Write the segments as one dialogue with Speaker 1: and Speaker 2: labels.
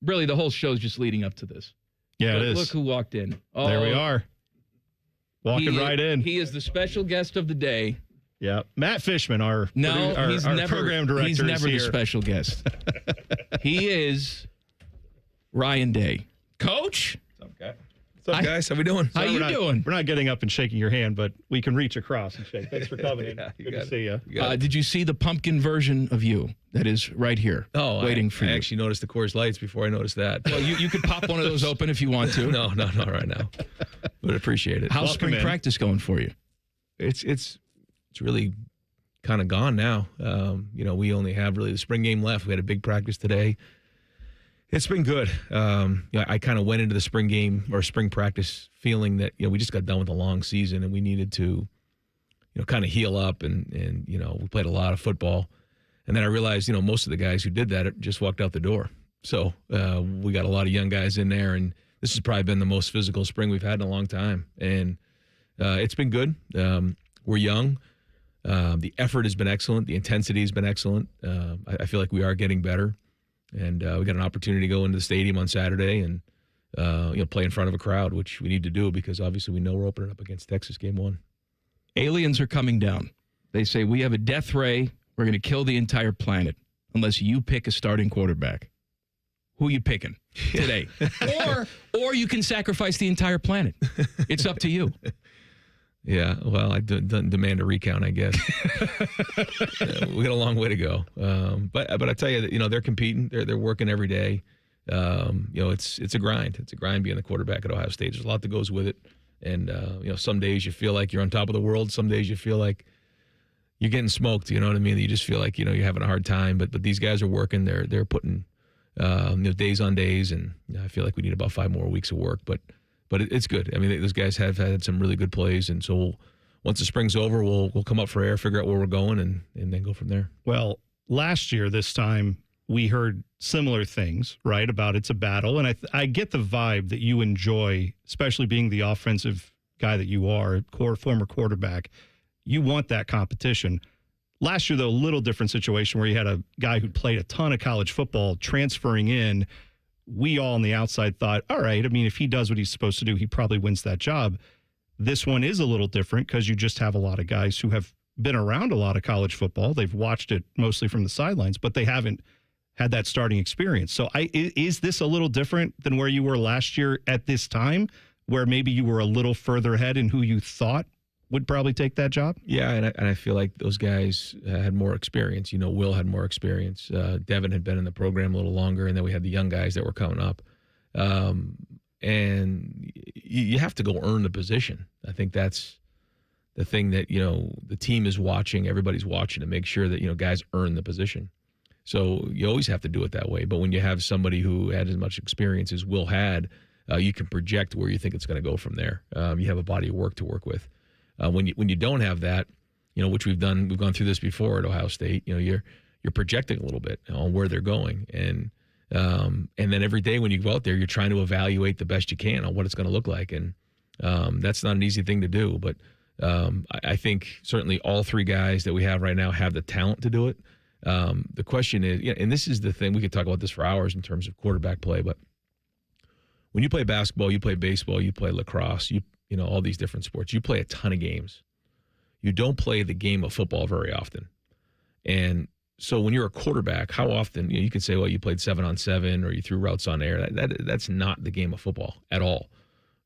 Speaker 1: really, the whole show's just leading up to this.
Speaker 2: Yeah,
Speaker 1: Look,
Speaker 2: it is.
Speaker 1: Look who walked in. Oh,
Speaker 2: there we are. Walking right in.
Speaker 1: He is the special guest of the day.
Speaker 2: Yeah. Matt Fishman, our
Speaker 1: he's never,
Speaker 2: program director,
Speaker 1: he's never
Speaker 2: is
Speaker 1: the
Speaker 2: here.
Speaker 1: special guest. He is Ryan Day. Coach?
Speaker 3: Okay. What's up, guys? How we doing?
Speaker 1: How you doing?
Speaker 2: We're not getting up and shaking your hand, but we can reach across and shake. Thanks for coming in. Good to see you.
Speaker 1: Did you see the pumpkin version of you that is right here waiting for you?
Speaker 3: I actually noticed the Coors Lights before I noticed that.
Speaker 1: Well, you could pop one of those open if you want to.
Speaker 3: No, not right now. But appreciate it.
Speaker 1: How's spring practice going for you?
Speaker 3: It's really kind of gone now. We only have really the spring game left. We had a big practice today. It's been good. I kind of went into the spring game or spring practice feeling that we just got done with a long season and we needed to kind of heal up and we played a lot of football. And then I realized most of the guys who did that just walked out the door. So we got a lot of young guys in there, and this has probably been the most physical spring we've had in a long time. And it's been good. We're young. The effort has been excellent. The intensity has been excellent. I feel like we are getting better. And we got an opportunity to go into the stadium on Saturday and play in front of a crowd, which we need to do because obviously we know we're opening up against Texas game 1.
Speaker 1: Aliens are coming down. They say we have a death ray. We're going to kill the entire planet unless you pick a starting quarterback. Who are you picking today? or you can sacrifice the entire planet. It's up to you.
Speaker 3: Yeah, well, I demand a recount, I guess. We got a long way to go, but I tell you that they're competing, they're working every day. It's a grind. It's a grind being the quarterback at Ohio State. There's a lot that goes with it, and some days you feel like you're on top of the world. Some days you feel like you're getting smoked. You know what I mean? You just feel like you're having a hard time. But these guys are working. They're putting days on days, and I feel like we need about 5 more weeks of work, but it's good. I mean, those guys have had some really good plays, and so once the spring's over, we'll come up for air, figure out where we're going, and then go from there.
Speaker 2: Well, last year, this time, we heard similar things, right, about it's a battle, and I get the vibe that you enjoy, especially being the offensive guy that you are, former quarterback. You want that competition. Last year, though, a little different situation where you had a guy who played a ton of college football transferring in. We all on the outside thought, all right, I mean, if he does what he's supposed to do, he probably wins that job. This one is a little different because you just have a lot of guys who have been around a lot of college football. They've watched it mostly from the sidelines, but they haven't had that starting experience. So is this a little different than where you were last year at this time, where maybe you were a little further ahead in who you thought would probably take that job?
Speaker 3: Yeah, and I feel like those guys had more experience. Will had more experience. Devin had been in the program a little longer, and then we had the young guys that were coming up. And you have to go earn the position. I think that's the thing that, the team is watching, everybody's watching to make sure that, guys earn the position. So you always have to do it that way. But when you have somebody who had as much experience as Will had, you can project where you think it's going to go from there. You have a body of work to work with. When you don't have that, which we've gone through this before at Ohio State. You're projecting a little bit on where they're going, and then every day when you go out there, you're trying to evaluate the best you can on what it's going to look like, and that's not an easy thing to do. But I think certainly all 3 guys that we have right now have the talent to do it. The question is, and this is the thing, we could talk about this for hours in terms of quarterback play, but when you play basketball, you play baseball, you play lacrosse, all these different sports, you play a ton of games. You don't play the game of football very often. And so when you're a quarterback, how often, you can say, well, you played 7-on-7 or you threw routes on air. That's not the game of football at all.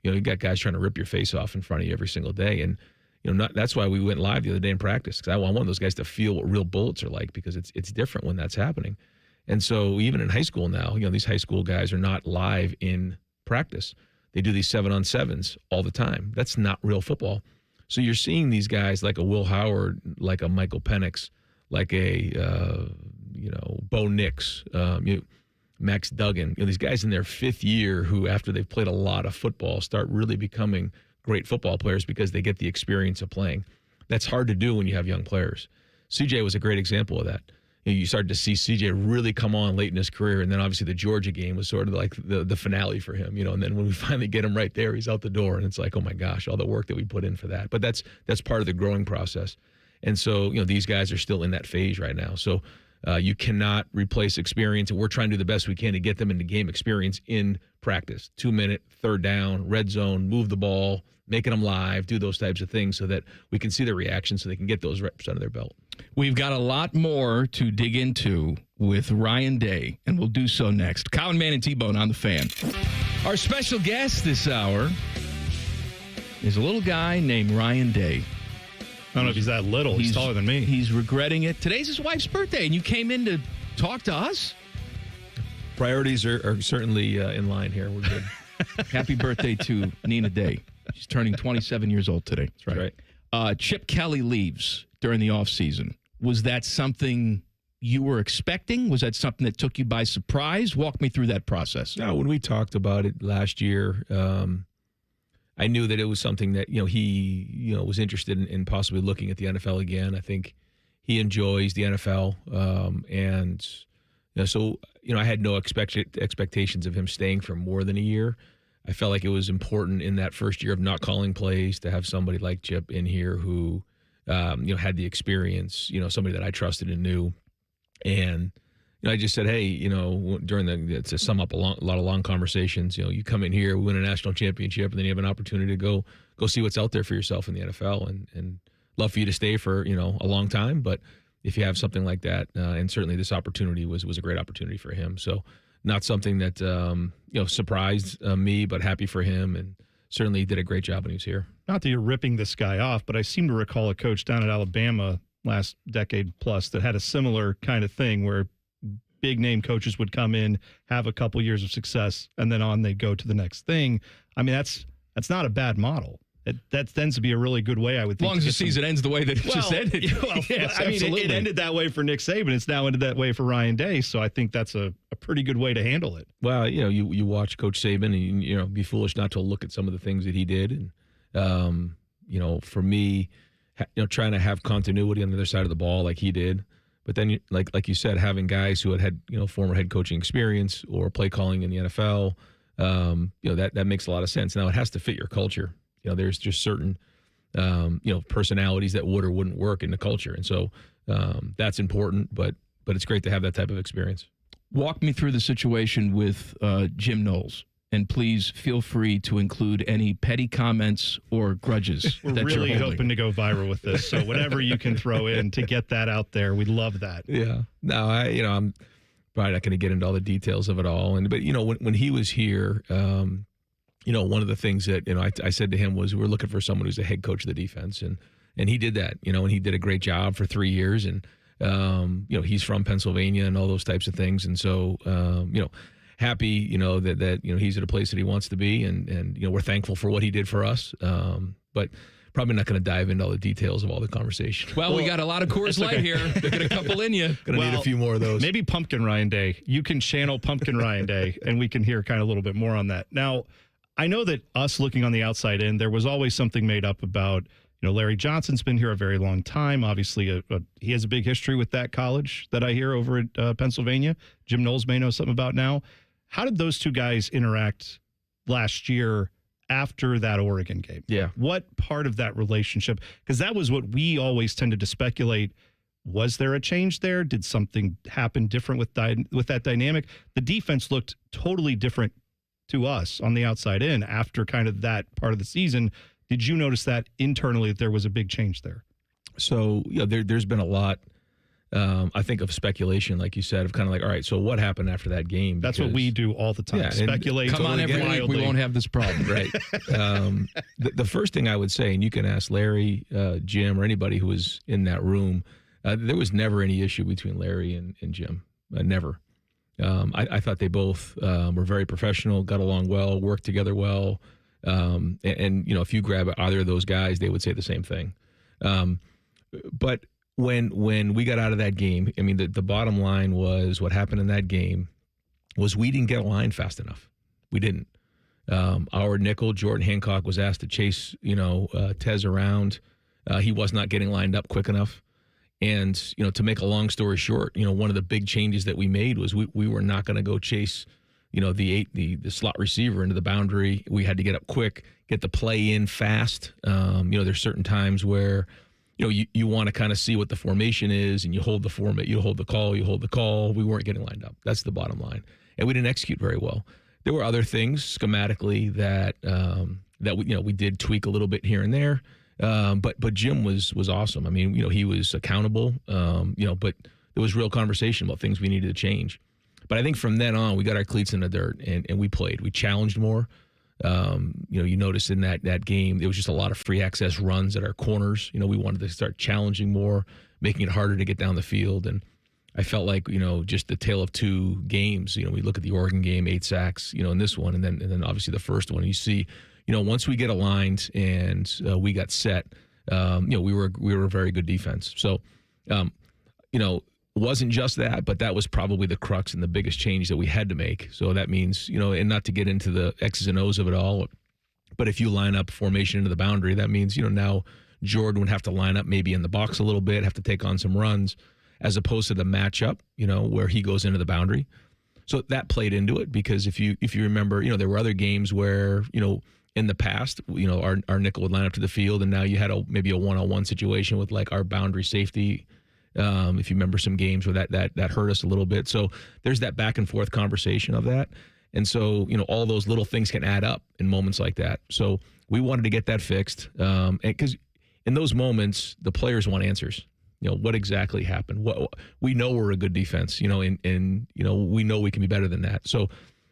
Speaker 3: You got guys trying to rip your face off in front of you every single day. And, that's why we went live the other day in practice, because I want those guys to feel what real bullets are like, because it's different when that's happening. And so even in high school now, these high school guys are not live in practice. They do these 7-on-7s all the time. That's not real football. So you're seeing these guys like a Will Howard, like a Michael Penix, like a Bo Nix, Max Duggan. These guys in their 5th year who, after they've played a lot of football, start really becoming great football players because they get the experience of playing. That's hard to do when you have young players. CJ was a great example of that. You started to see CJ really come on late in his career, and then obviously the Georgia game was sort of like the finale for him, and then when we finally get him right there, he's out the door, and it's like, oh my gosh, all the work that we put in for that. But that's part of the growing process. And so, these guys are still in that phase right now. So You cannot replace experience, and we're trying to do the best we can to get them into game experience in practice. 2-minute, third down, red zone, move the ball, making them live, do those types of things so that we can see their reaction so they can get those reps under their belt.
Speaker 1: We've got a lot more to dig into with Ryan Day, and we'll do so next. Colin Mann and T-Bone on The Fan. Our special guest this hour is a little guy named Ryan Day.
Speaker 2: I don't know if he's that little. He's taller than me.
Speaker 1: He's regretting it. Today's his wife's birthday, and you came in to talk to us?
Speaker 3: Priorities are certainly in line here. We're good.
Speaker 1: Happy birthday to Nina Day. She's turning 27 years old today.
Speaker 3: That's right.
Speaker 1: Chip Kelly leaves during the offseason. Was that something you were expecting? Was that something that took you by surprise? Walk me through that process.
Speaker 3: No, when we talked about it last year, I knew that it was something that, he, was interested in possibly looking at the NFL again. I think he enjoys the NFL. I had no expectations of him staying for more than a year. I felt like it was important in that first year of not calling plays to have somebody like Chip in here who, had the experience, somebody that I trusted and knew. And I just said, hey, to sum up a lot of long conversations, you come in here, win a national championship, and then you have an opportunity to go see what's out there for yourself in the NFL, and love for you to stay for, a long time. But if you have something like that, and certainly this opportunity was a great opportunity for him. So not something that, surprised me, but happy for him, and certainly did a great job when he was here.
Speaker 2: Not that you're ripping this guy off, but I seem to recall a coach down at Alabama last decade plus that had a similar kind of thing where big name coaches would come in, have a couple years of success, and then on they go to the next thing. I mean, that's not a bad model. That tends to be a really good way, I would think.
Speaker 1: As long as the season ends the way that it just ended.
Speaker 2: Yes, I mean, it ended that way for Nick Saban. It's now ended that way for Ryan Day. So I think that's a pretty good way to handle it.
Speaker 3: Well, you watch Coach Saban and, be foolish not to look at some of the things that he did. And, for me, trying to have continuity on the other side of the ball like he did. But then, like you said, having guys who had former head coaching experience or play calling in the NFL, that makes a lot of sense. Now, it has to fit your culture. There's just certain, personalities that would or wouldn't work in the culture. And so that's important, but it's great to have that type of experience.
Speaker 1: Walk me through the situation with Jim Knowles. And please feel free to include any petty comments or grudges.
Speaker 2: We're really hoping to go viral with this. So whatever you can throw in to get that out there, we'd love that.
Speaker 3: Yeah. No, I'm probably not going to get into all the details of it all. But when he was here, one of the things that, I said to him was we're looking for someone who's a head coach of the defense. And he did that, and he did a great job for 3 years. And, he's from Pennsylvania and all those types of things. And so, happy, that he's at a place that he wants to be. And we're thankful for what he did for us. But probably not going to dive into all the details of all the conversation.
Speaker 1: Well, we got a lot of Coors Light here. Get a couple in you.
Speaker 3: Going to need a few more of those.
Speaker 2: Maybe Pumpkin Ryan Day. You can channel Pumpkin Ryan Day, and we can hear kind of a little bit more on that. Now, I know that us looking on the outside in, there was always something made up about, Larry Johnson's been here a very long time. Obviously, he has a big history with that college that I hear over at Pennsylvania. Jim Knowles may know something about now. How did those two guys interact last year after that Oregon game?
Speaker 3: Yeah.
Speaker 2: What part of that relationship? Because that was what we always tended to speculate. Was there a change there? Did something happen different with that dynamic? The defense looked totally different to us on the outside in after kind of that part of the season. Did you notice that internally that there was a big change there?
Speaker 3: So, there's been a lot, I think, of speculation, like you said, of kind of like, all right, so what happened after that game?
Speaker 2: That's what we do all the time. Yeah, speculate.
Speaker 1: Come on, every week, we won't have this problem.
Speaker 3: Right. The first thing I would say, and you can ask Larry, Jim, or anybody who was in that room, there was never any issue between Larry and Jim. Never. I thought they both were very professional, got along well, worked together well. And if you grab either of those guys, they would say the same thing. But when we got out of that game, I mean, the bottom line was what happened in that game was we didn't get a line fast enough. We didn't. Our nickel, Jordan Hancock, was asked to chase, Tez around. He was not getting lined up quick enough. And, to make a long story short, one of the big changes that we made was we were not going to go chase, the slot receiver into the boundary. We had to get up quick, get the play in fast. There's certain times where, you want to kind of see what the formation is, and you hold the format, you hold the call. We weren't getting lined up. That's the bottom line, and we didn't execute very well. There were other things schematically that we did tweak a little bit here and there, but Jim was awesome. I mean, he was accountable, but there was real conversation about things we needed to change. But I think from then on, we got our cleats in the dirt and we played. We challenged more. You notice in that game, there was just a lot of free access runs at our corners. We wanted to start challenging more, making it harder to get down the field. And I felt like, just the tale of two games. We look at the Oregon game, 8 sacks, in this one, and then obviously the first one. You see, once we get aligned and we got set, we were a very good defense. So, wasn't just that, but that was probably the crux and the biggest change that we had to make. So that means, and not to get into the X's and O's of it all, but if you line up formation into the boundary, that means, now Jordan would have to line up maybe in the box a little bit, have to take on some runs, as opposed to the matchup, where he goes into the boundary. So that played into it, because if you remember, there were other games where, in the past, our nickel would line up to the field, and now you had maybe a one-on-one situation with like our boundary safety. If you remember some games where that hurt us a little bit. So there's that back and forth conversation of that. And so, all those little things can add up in moments like that. So we wanted to get that fixed. And because in those moments, the players want answers. What exactly happened? We know we're a good defense, and we know we can be better than that. So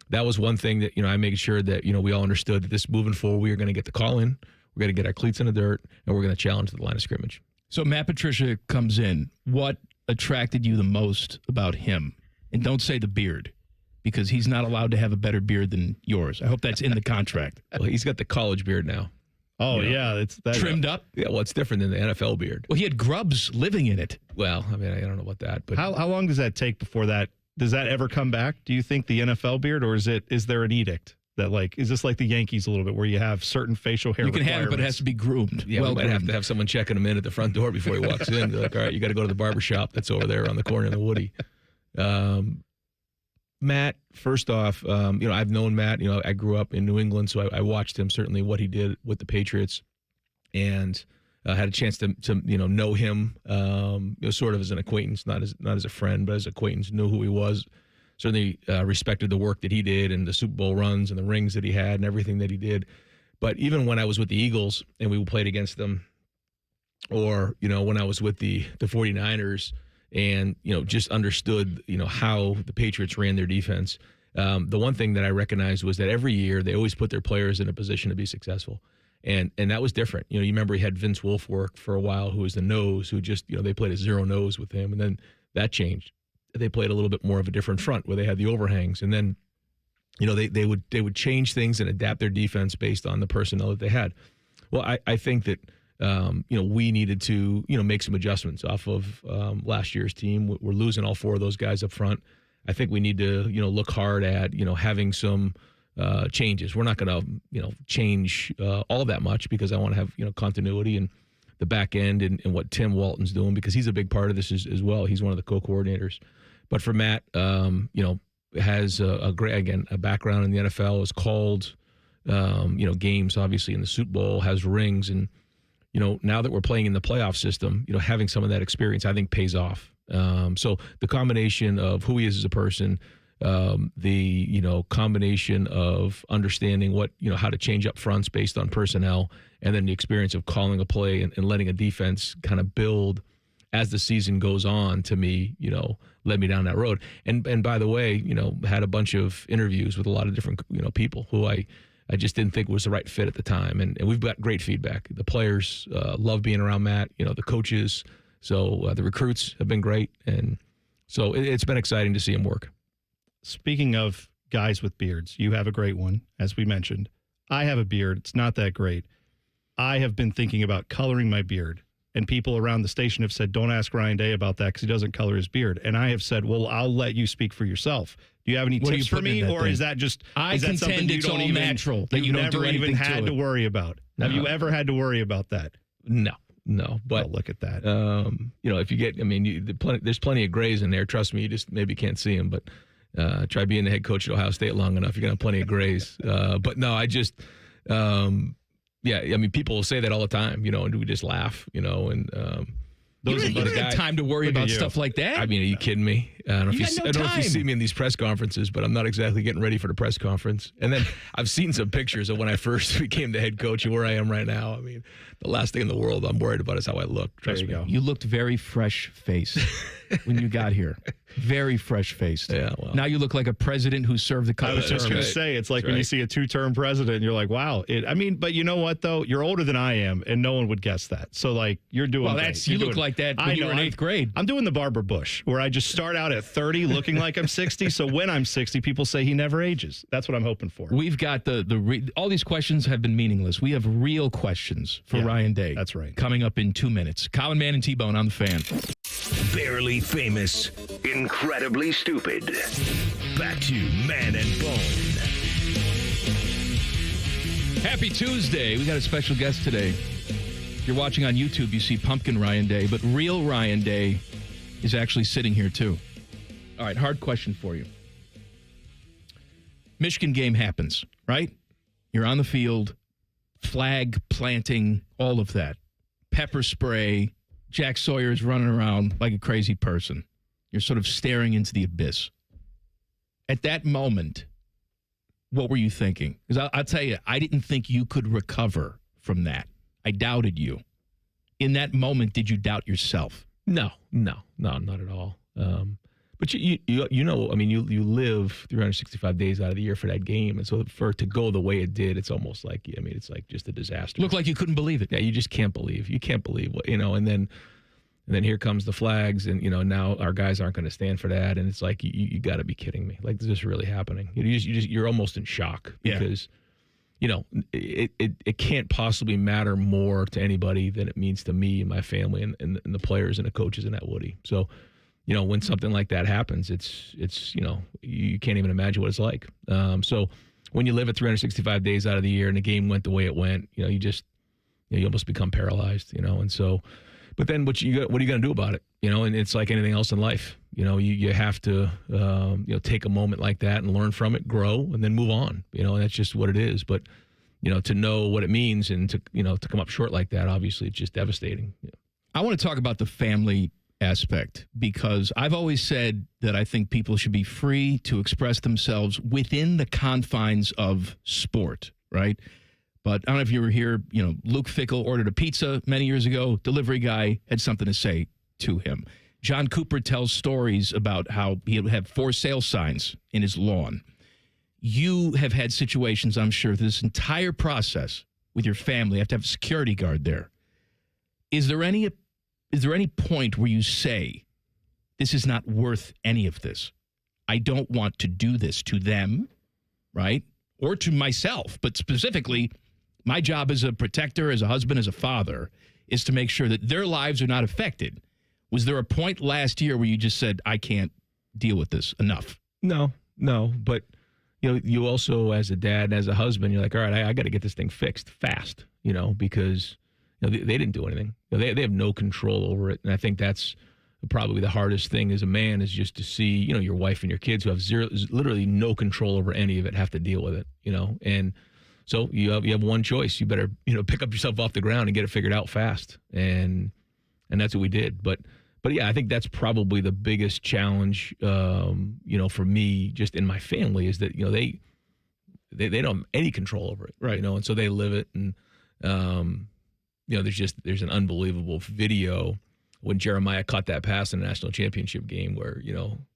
Speaker 3: that was one thing that, I made sure that, we all understood that this moving forward, we are going to get the call in, we're going to get our cleats in the dirt, and we're going to challenge the line of scrimmage.
Speaker 1: So Matt Patricia comes in. What attracted you the most about him? And don't say the beard, because he's not allowed to have a better beard than yours. I hope that's in the contract.
Speaker 3: Well, he's got the college beard now.
Speaker 2: Oh, yeah. It's that
Speaker 1: trimmed up?
Speaker 3: Yeah, well, it's different than the NFL beard.
Speaker 1: Well, he had grubs living in it.
Speaker 3: Well, I mean, I don't know about that. But
Speaker 2: how long does that take before that? Does that ever come back? Do you think the NFL beard, or is there an edict? That is this like the Yankees a little bit, where you have certain facial hair?
Speaker 1: You can have it, but it has to be groomed.
Speaker 3: Yeah, we might have to have someone checking him in at the front door before he walks in. They're like, all right, you got to go to the barber shop that's over there on the corner in the Woody. Matt, first off, I've known Matt. I grew up in New England, so I watched him, certainly what he did with the Patriots, and had a chance to know him, sort of as an acquaintance, not as a friend, but as an acquaintance. Knew who he was. Certainly respected the work that he did and the Super Bowl runs and the rings that he had and everything that he did. But even when I was with the Eagles and we played against them, or, when I was with the 49ers and, just understood, how the Patriots ran their defense, the one thing that I recognized was that every year they always put their players in a position to be successful. And that was different. You remember he had Vince Wilf work for a while, who was the nose, who just, they played a zero nose with him. And then that changed. They played a little bit more of a different front where they had the overhangs, and then, they would change things and adapt their defense based on the personnel that they had. Well, I think that we needed to make some adjustments off of last year's team. We're losing all 4 of those guys up front. I think we need to look hard at having some changes. We're not going to change all that much, because I want to have continuity and the back end and what Tim Walton's doing, because he's a big part of this as well. He's one of the co-coordinators. But for Matt, has a background in the NFL, has called, games obviously in the Super Bowl, has rings. And, now that we're playing in the playoff system, having some of that experience, I think pays off. So the combination of who he is as a person, the combination of understanding what how to change up fronts based on personnel, and then the experience of calling a play and letting a defense kind of build as the season goes on, to me, led me down that road. And by the way, had a bunch of interviews with a lot of different people who I just didn't think was the right fit at the time, and we've got great feedback. The players love being around Matt, the coaches, so the recruits have been great, and so it's been exciting to see him work.
Speaker 2: Speaking of guys with beards, you have a great one, as we mentioned. I have a beard. It's not that great. I have been thinking about coloring my beard, and people around the station have said, don't ask Ryan Day about that because he doesn't color his beard. And I have said, well, I'll let you speak for yourself. Do you have any tips for me, or is that just
Speaker 1: I
Speaker 2: is that something you
Speaker 1: it's
Speaker 2: don't
Speaker 1: all
Speaker 2: even
Speaker 1: natural that
Speaker 2: you've
Speaker 1: you don't
Speaker 2: never
Speaker 1: do
Speaker 2: even
Speaker 1: anything
Speaker 2: had to worry about?
Speaker 3: No.
Speaker 2: Have you ever had to worry about that?
Speaker 3: No. But
Speaker 2: look at that.
Speaker 3: If you get, there's plenty of grays in there. Trust me, you just maybe can't see them. But try being the head coach at Ohio State long enough, you're gonna have plenty of grays. But no, I just, Yeah, I mean, people will say that all the time, and we just laugh, and
Speaker 1: You don't have time to worry about stuff like that.
Speaker 3: I mean, are you kidding me? I don't know if you see me in these press conferences, but I'm not exactly getting ready for the press conference. And then I've seen some pictures of when I first became the head coach and where I am right now. I mean, the last thing in the world I'm worried about is how I look. Trust me.
Speaker 1: You looked very fresh-faced when you got here. Very fresh-faced.
Speaker 3: Yeah, well.
Speaker 1: Now you look like a president who served a couple
Speaker 2: I was just going to say, it's like when you see a 2-term president, and you're like, wow. But you know what, though? You're older than I am, and no one would guess that. So, like, you're doing
Speaker 1: you look like that when you were in 8th grade.
Speaker 2: I'm doing the Barbara Bush, where I just start out at 30 looking like I'm 60. So when I'm 60, people say he never ages. That's what I'm hoping for.
Speaker 1: We've got all these questions have been meaningless. We have real questions for Ryan Day.
Speaker 2: That's right.
Speaker 1: Coming up in 2 minutes. Colin Mann and T-Bone on the Fan.
Speaker 4: Barely famous, incredibly stupid. Back to Man and Bone.
Speaker 1: Happy Tuesday. We got a special guest today. If you're watching on YouTube, you see Pumpkin Ryan Day, but real Ryan Day is actually sitting here too. All right, hard question for you. Michigan game happens, right? You're on the field, flag planting, all of that. Pepper spray. Jack Sawyer's running around like a crazy person. You're sort of staring into the abyss. At that moment, what were you thinking? Because I'll tell you, I didn't think you could recover from that. I doubted you. In that moment, did you doubt yourself?
Speaker 3: No, not at all. But you live 365 days out of the year for that game, and so for it to go the way it did, it's almost like it's like just a disaster.
Speaker 1: Looked like you couldn't believe it.
Speaker 3: Yeah, you just can't believe. You can't believe what and then here comes the flags, and now our guys aren't going to stand for that, and it's like you got to be kidding me. Like, is this really happening? You're almost in shock because it can't possibly matter more to anybody than it means to me and my family and the players and the coaches in that Woody. So. When something like that happens, it's you can't even imagine what it's like. So when you live at 365 days out of the year and the game went the way it went, you almost become paralyzed, and so, but then what are you going to do about it? And it's like anything else in life. You have to take a moment like that and learn from it, grow, and then move on. And that's just what it is. But to know what it means and to come up short like that, obviously, it's just devastating.
Speaker 1: I want to talk about the family aspect, because I've always said that I think people should be free to express themselves within the confines of sport, right? But I don't know if you were here, Luke Fickell ordered a pizza many years ago. Delivery guy had something to say to him. John Cooper tells stories about how he would have for sale signs in his lawn. You have had situations, I'm sure, this entire process with your family. You have to have a security guard there. Is there any point where you say, this is not worth any of this? I don't want to do this to them, right? Or to myself, but specifically, my job as a protector, as a husband, as a father, is to make sure that their lives are not affected. Was there a point last year where you just said, I can't deal with this enough?
Speaker 3: No, but you also, as a dad, as a husband, you're like, all right, I got to get this thing fixed fast, because they didn't do anything. They have no control over it. And I think that's probably the hardest thing as a man, is just to see, your wife and your kids who have literally no control over any of it have to deal with it, And so you have one choice. You better, pick up yourself off the ground and get it figured out fast. And that's what we did. But yeah, I think that's probably the biggest challenge, for me, just in my family, is that, they don't have any control over it.
Speaker 1: Right.
Speaker 3: And so they live it. And, there's an unbelievable video when Jeremiah caught that pass in a national championship game where,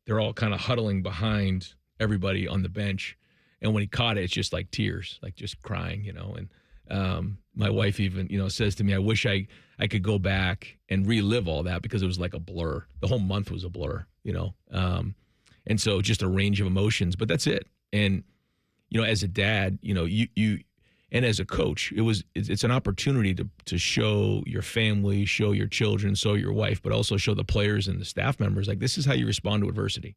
Speaker 3: they're all kind of huddling behind everybody on the bench. And when he caught it, it's just like tears, like just crying, and my wife even, says to me, I wish I could go back and relive all that, because it was like a blur. The whole month was a blur, and so just a range of emotions, but that's it. And, as a dad, you and as a coach, it's an opportunity to show your family, show your children, show your wife, but also show the players and the staff members, like, this is how you respond to adversity.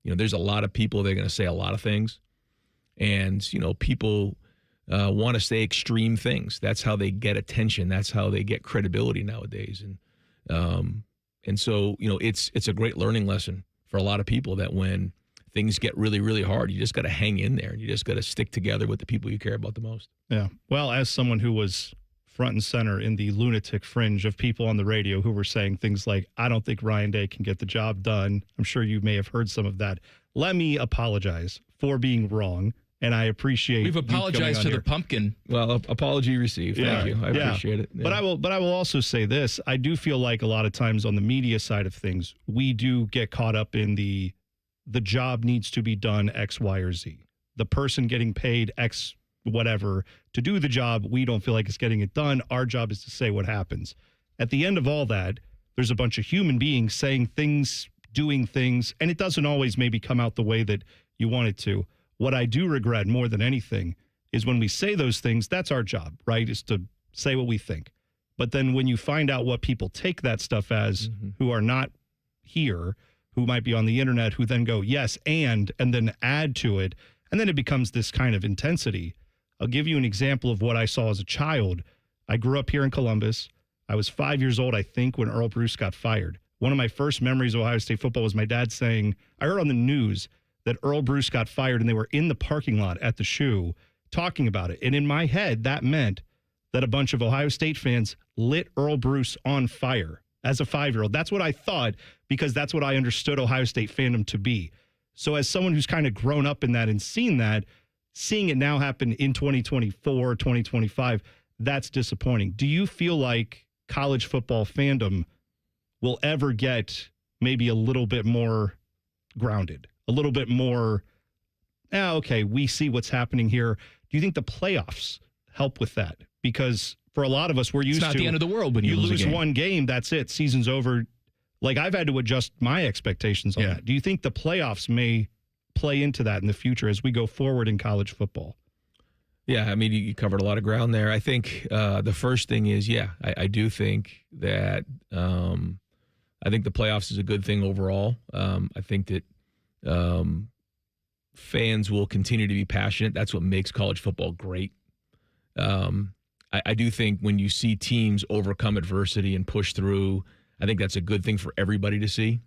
Speaker 3: There's a lot of people, they're going to say a lot of things. And, people want to say extreme things. That's how they get attention. That's how they get credibility nowadays. And so, it's a great learning lesson for a lot of people, that when things get really, really hard. You just got to hang in there, and you just got to stick together with the people you care about the most.
Speaker 2: Yeah. Well, as someone who was front and center in the lunatic fringe of people on the radio who were saying things like, I don't think Ryan Day can get the job done. I'm sure you may have heard some of that. Let me apologize for being wrong. And I appreciate
Speaker 1: we've apologized to the pumpkin.
Speaker 3: Well, apology received. Thank you. I appreciate it. Yeah.
Speaker 2: But I will also say this. I do feel like a lot of times on the media side of things, we do get caught up in the job needs to be done X, Y, or Z. The person getting paid X whatever to do the job, we don't feel like it's getting it done. Our job is to say what happens. At the end of all that, there's a bunch of human beings saying things, doing things, and it doesn't always maybe come out the way that you want it to. What I do regret more than anything is when we say those things, that's our job, right? Is to say what we think. But then when you find out what people take that stuff as, who are not here, who might be on the internet, who then go, yes, and then add to it, and then it becomes this kind of intensity. I'll give you an example of what I saw as a child. I grew up here in Columbus. I was 5 years old, I think, when Earl Bruce got fired. One of my first memories of Ohio State football was my dad saying, I heard on the news that Earl Bruce got fired, and they were in the parking lot at the Shoe talking about it. And in my head, that meant that a bunch of Ohio State fans lit Earl Bruce on fire as a 5-year-old. That's what I thought, because that's what I understood Ohio State fandom to be. So as someone who's kind of grown up in that and seen that, seeing it now happen in 2024, 2025, that's disappointing. Do you feel like college football fandom will ever get maybe a little bit more grounded? A little bit more, okay, we see what's happening here. Do you think the playoffs help with that? Because for a lot of us, we're used to...
Speaker 1: It's not the end of the world when you lose a game.
Speaker 2: One game, that's it. Season's over. Like, I've had to adjust my expectations on that. Do you think the playoffs may play into that in the future as we go forward in college football?
Speaker 3: Yeah, I mean, you covered a lot of ground there. I think the first thing is, I do think that I think the playoffs is a good thing overall. I think that fans will continue to be passionate. That's what makes college football great. I do think when you see teams overcome adversity and push through, I think that's a good thing for everybody to see.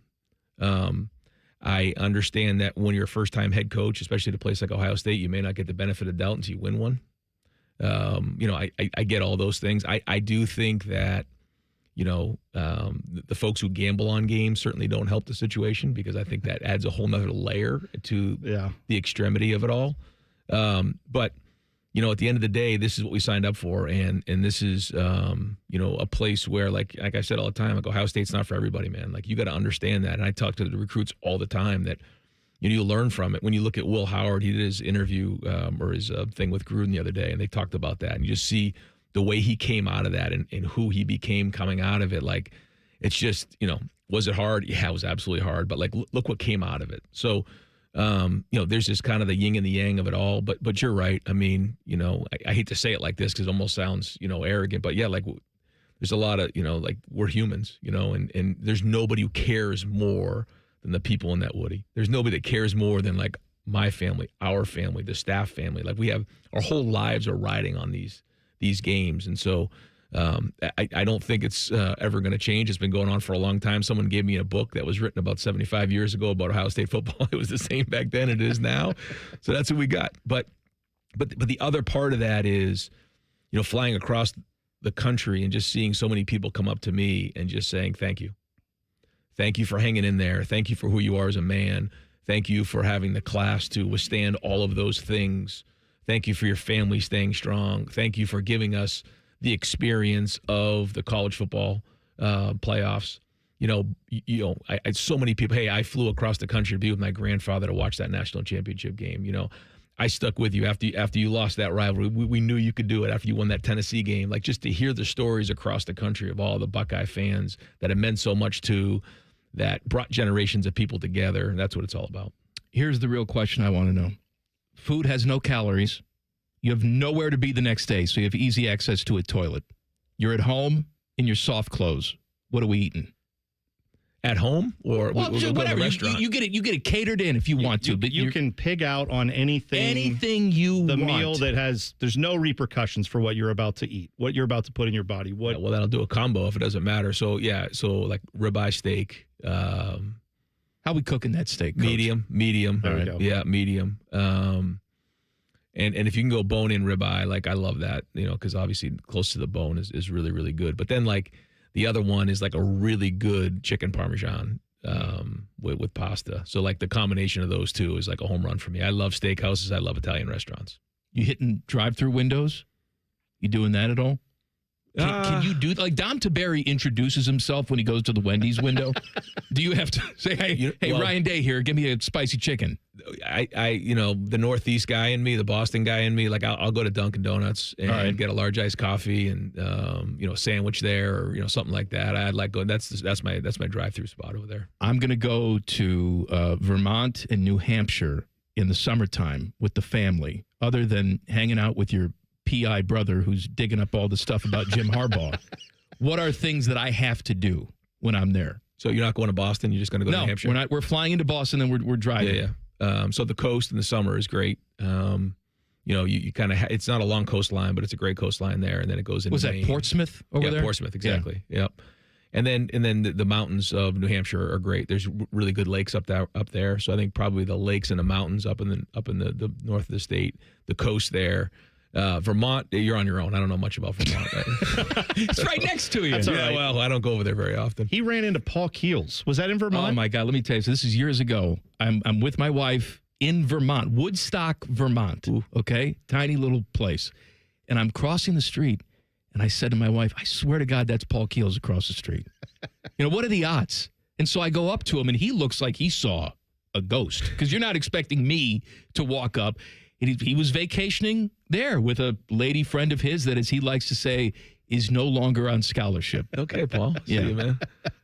Speaker 3: I understand that when you're a first-time head coach, especially at a place like Ohio State, you may not get the benefit of doubt until you win one. I get all those things. I do think that, the folks who gamble on games certainly don't help the situation, because I think that adds a whole nother layer to the extremity of it all. But, at the end of the day, this is what we signed up for. And this is, a place where, like I said all the time, like Ohio State's not for everybody, man. Like, you got to understand that. And I talk to the recruits all the time that, you learn from it. When you look at Will Howard, he did his interview or his thing with Gruden the other day, and they talked about that. And you just see the way he came out of that and who he became coming out of it. Like, it's just, was it hard? Yeah, it was absolutely hard. But, like, look what came out of it. So, there's just kind of the yin and the yang of it all. But you're right. I mean, I hate to say it like this because it almost sounds, arrogant. But, yeah, like, there's a lot of, like, we're humans, and there's nobody who cares more than the people in that Woody. There's nobody that cares more than, like, my family, our family, the staff family. Like, we have our whole lives are riding on these games. And so I don't think it's ever going to change. It's been going on for a long time. Someone gave me a book that was written about 75 years ago about Ohio State football. It was the same back then it is now. So that's what we got. But the other part of that is, flying across the country and just seeing so many people come up to me and just saying, thank you. Thank you for hanging in there. Thank you for who you are as a man. Thank you for having the class to withstand all of those things. Thank you for your family staying strong. Thank you for giving us the experience of the college football playoffs. I so many people, hey, I flew across the country to be with my grandfather to watch that national championship game. I stuck with you after you lost that rivalry. We knew you could do it after you won that Tennessee game. Like, just to hear the stories across the country of all the Buckeye fans that it meant so much to, that brought generations of people together. That's what it's all about.
Speaker 1: Here's the real question I want to know. Food has no calories. You have nowhere to be the next day, so you have easy access to a toilet. You're at home in your soft clothes. What are we eating?
Speaker 3: At home, or
Speaker 1: well,
Speaker 3: we'll
Speaker 1: whatever.
Speaker 3: go to a restaurant?
Speaker 1: You get it catered in if you want to, but
Speaker 2: you can pig out on anything
Speaker 1: you want.
Speaker 2: The meal that there's no repercussions for what you're about to eat, what you're about to put in your body.
Speaker 3: Yeah, well, that'll do a combo if it doesn't matter. So like ribeye steak,
Speaker 1: How we cooking that steak, Coach?
Speaker 3: Medium.
Speaker 2: There we go.
Speaker 3: Yeah, medium. And if you can go bone-in ribeye, like I love that, because obviously close to the bone is really, really good. But then like the other one is like a really good chicken parmesan with pasta. So like the combination of those two is like a home run for me. I love steakhouses. I love Italian restaurants.
Speaker 1: You hitting drive-through windows? You doing that at all? Can you do like Dom Taberi introduces himself when he goes to the Wendy's window? Do you have to say, hey, Ryan Day here, give me a spicy chicken?
Speaker 3: I the Northeast guy in me, the Boston guy in me, like I'll go to Dunkin' Donuts and get a large iced coffee and a sandwich there or something like that. I'd like going. That's my drive-through spot over there.
Speaker 1: I'm gonna go to Vermont and New Hampshire in the summertime with the family. Other than hanging out with your PI brother who's digging up all the stuff about Jim Harbaugh, what are things that I have to do when I'm there?
Speaker 3: So you're not going to Boston? You're just going to go to New Hampshire?
Speaker 1: We're not. We're flying into Boston, and we're driving.
Speaker 3: Yeah. So the coast in the summer is great. You kind of it's not a long coastline, but it's a great coastline there, and then it goes into
Speaker 1: Maine. Was that Portsmouth over there?
Speaker 3: Yeah, Portsmouth, exactly. Yeah. Yep. And then the mountains of New Hampshire are great. There's really good lakes up there. So I think probably the lakes and the mountains up in the north of the state, the coast there. Vermont, you're on your own. I don't know much about Vermont.
Speaker 1: It's right next to you.
Speaker 3: Yeah, well, I don't go over there very often.
Speaker 2: He ran into Paul Keels. Was that in Vermont?
Speaker 1: Oh, my God. Let me tell you. So this is years ago. I'm with my wife in Vermont, Woodstock, Vermont. Ooh. Okay? Tiny little place. And I'm crossing the street, and I said to my wife, I swear to God, that's Paul Keels across the street. What are the odds? And so I go up to him, and he looks like he saw a ghost because you're not expecting me to walk up. He was vacationing there with a lady friend of his that, as he likes to say, is no longer on scholarship.
Speaker 3: Okay, Paul.
Speaker 1: Yeah,
Speaker 3: see you, man.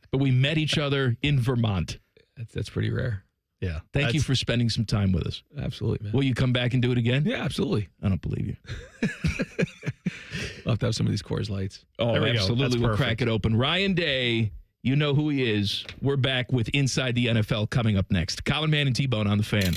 Speaker 1: But we met each other in Vermont.
Speaker 3: That's pretty rare.
Speaker 2: Yeah.
Speaker 1: Thank you for spending some time with us.
Speaker 3: Absolutely, man.
Speaker 1: Will you come back and do it again?
Speaker 3: Yeah, absolutely.
Speaker 1: I don't believe you.
Speaker 3: I'll have to have some of these Coors Lights.
Speaker 1: Oh,
Speaker 2: there we
Speaker 1: absolutely.
Speaker 2: Go.
Speaker 1: We'll crack it open. Ryan Day, you know who he is. We're back with Inside the NFL coming up next. Colin Mann and T-Bone on the Fan.